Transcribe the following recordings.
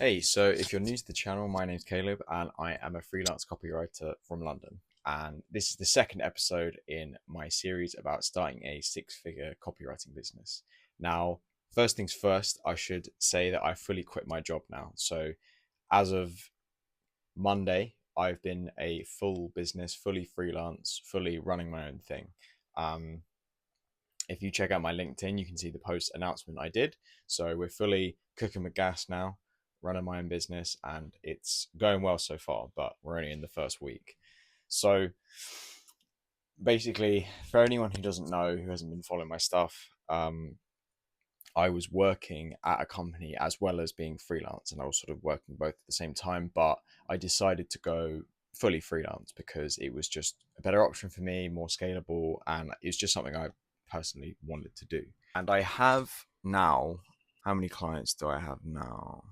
Hey, so if you're new to the channel, my name's Caleb and I am a freelance copywriter from London. And this is the second episode in my series about starting a six-figure copywriting business. Now, first things first, I should say that I fully quit my job now. So as of Monday, I've been a full business, fully freelance, fully running my own thing. Um, if you check out my LinkedIn, you can see the post announcement I did. So we're fully cooking with gas now, running my own business, and it's going well so far, but we're only in the first week. So basically, for anyone who doesn't know, who hasn't been following my stuff, I was working at a company as well as being freelance, and I was sort of working both at the same time. But I decided to go fully freelance because it was just a better option for me, more scalable, and it's just something I personally wanted to do. And I have now, how many clients do I have now?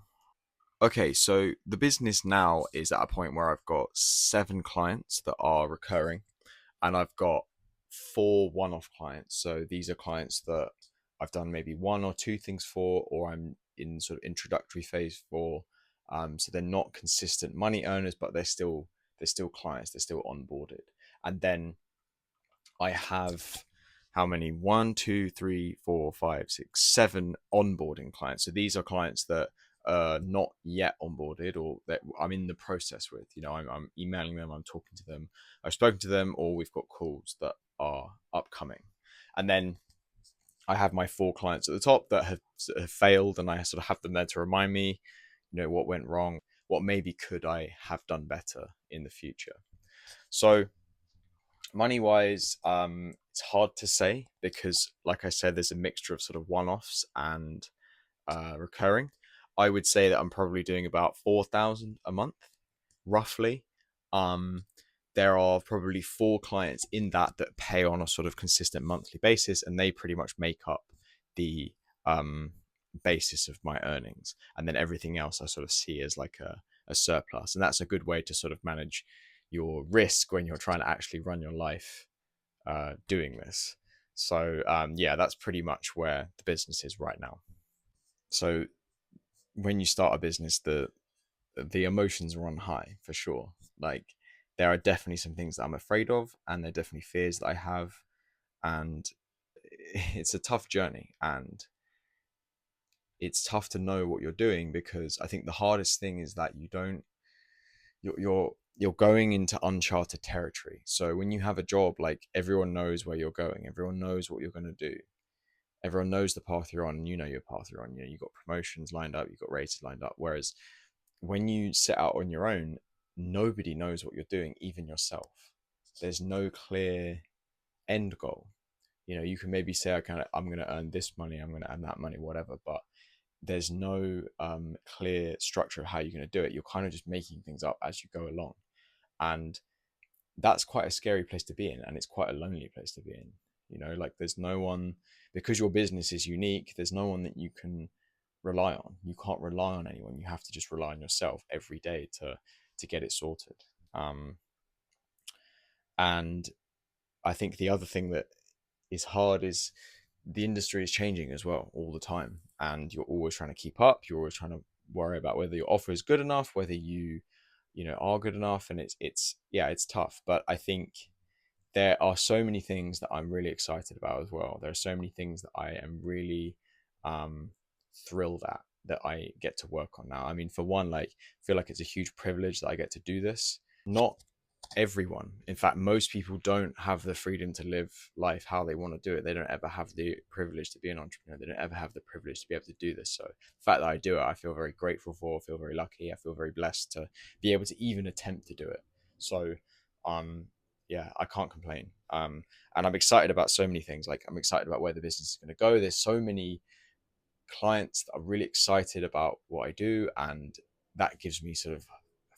Okay, so the business now is at a point where I've got 7 clients that are recurring, and I've got 4 one-off clients. So these are clients that I've done maybe one or two things for, or I'm in sort of introductory phase for. So they're not consistent money earners, but they're still clients. They're still onboarded. And then I have how many? One, two, three, four, five, six, 7 onboarding clients. So these are clients that are not yet onboarded or that I'm in the process with. I'm emailing them, I'm talking to them, I've spoken to them, or we've got calls that are upcoming. And then I have my 4 clients at the top that have failed, and I sort of have them there to remind me, what went wrong, what maybe could I have done better in the future. So money wise, it's hard to say because, like I said, there's a mixture of sort of one offs and recurring. I would say that I'm probably doing about 4,000 a month, roughly. Um, there are probably 4 clients in that pay on a sort of consistent monthly basis, and they pretty much make up the basis of my earnings. And then everything else I sort of see as like a surplus. And that's a good way to sort of manage your risk when you're trying to actually run your life doing this. So yeah, that's pretty much where the business is right now. So when you start a business, the emotions are on high for sure. Like there are definitely some things that I'm afraid of, and there are definitely fears that I have, and it's a tough journey, and it's tough to know what you're doing because I think the hardest thing is that you're going into uncharted territory. So when you have a job, like everyone knows where you're going, everyone knows what you're going to do, everyone knows the path you're on, and you know your path you're on. You've got promotions lined up, you've got raises lined up. Whereas when you set out on your own, nobody knows what you're doing, even yourself. There's no clear end goal. You can maybe say, okay, I'm going to earn this money, I'm going to earn that money, whatever, but there's no clear structure of how you're going to do it. You're kind of just making things up as you go along. And that's quite a scary place to be in. And it's quite a lonely place to be in. Like there's no one, because your business is unique, there's no one that you can rely on. You can't rely on anyone. You have to just rely on yourself every day to get it sorted. Um, and I think the other thing that is hard is the industry is changing as well all the time, and you're always trying to keep up. You're always trying to worry about whether your offer is good enough, whether you are good enough, and it's yeah, it's tough. But I think there are so many things that I'm really excited about as well. There are so many things that I am really um, thrilled at that I get to work on now. I mean, for one, like, I feel like it's a huge privilege that I get to do this. Not everyone, in fact, most people don't have the freedom to live life how they want to do it. They don't ever have the privilege to be an entrepreneur. They don't ever have the privilege to be able to do this. So the fact that I do it, I feel very grateful for. I feel very lucky. I feel very blessed to be able to even attempt to do it. So um yeah, I can't complain. And I'm excited about so many things. Like I'm excited about where the business is going to go. There's so many clients that are really excited about what I do, and that gives me sort of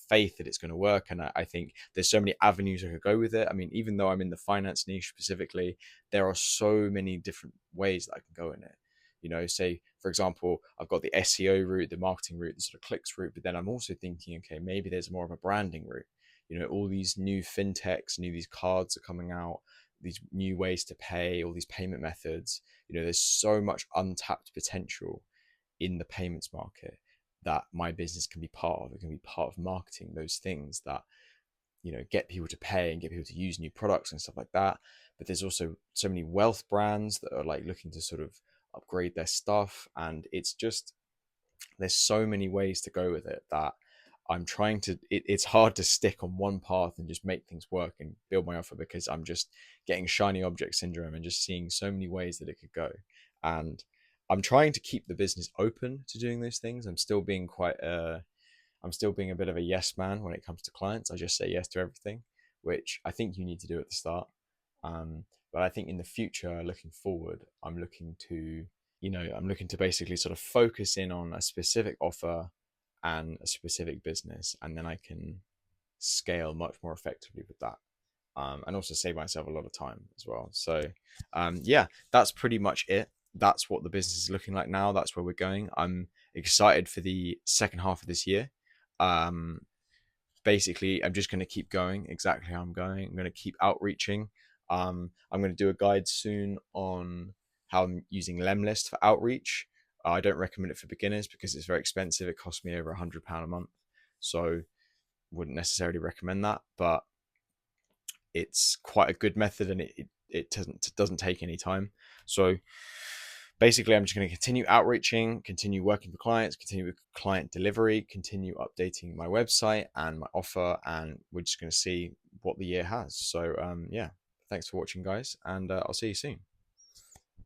faith that it's going to work. And I think there's so many avenues I could go with it. I mean, even though I'm in the finance niche specifically, there are so many different ways that I can go in it. Say for example, I've got the SEO route, the marketing route, the sort of clicks route, but then I'm also thinking, okay, maybe there's more of a branding route. All these new fintechs, these cards are coming out, these new ways to pay, all these payment methods. There's so much untapped potential in the payments market. that my business can be part of. It can be part of marketing those things that, get people to pay and get people to use new products and stuff like that. But there's also so many wealth brands that are like looking to sort of upgrade their stuff. And it's just, there's so many ways to go with it that I'm trying to, it's hard to stick on one path and just make things work and build my offer, because I'm just getting shiny object syndrome and just seeing so many ways that it could go. And I'm trying to keep the business open to doing those things. I'm still being a bit of a yes man when it comes to clients. I just say yes to everything, which I think you need to do at the start. But I think in the future, looking forward, I'm looking to basically sort of focus in on a specific offer and a specific business, and then I can scale much more effectively with that. And also save myself a lot of time as well. So, yeah, that's pretty much it. That's what the business is looking like now. That's where we're going. I'm excited for the second half of this year. Um, Basically, I'm just going to keep going exactly how I'm going. I'm going to keep outreaching. I'm going to do a guide soon on how I'm using Lemlist for outreach. I don't recommend it for beginners because it's very expensive. It costs me over £100 a month, so wouldn't necessarily recommend that. But it's quite a good method, and it doesn't take any time. So basically, I'm just going to continue outreaching, continue working with clients, continue with client delivery, continue updating my website and my offer, and we're just going to see what the year has. So yeah, thanks for watching, guys, and I'll see you soon.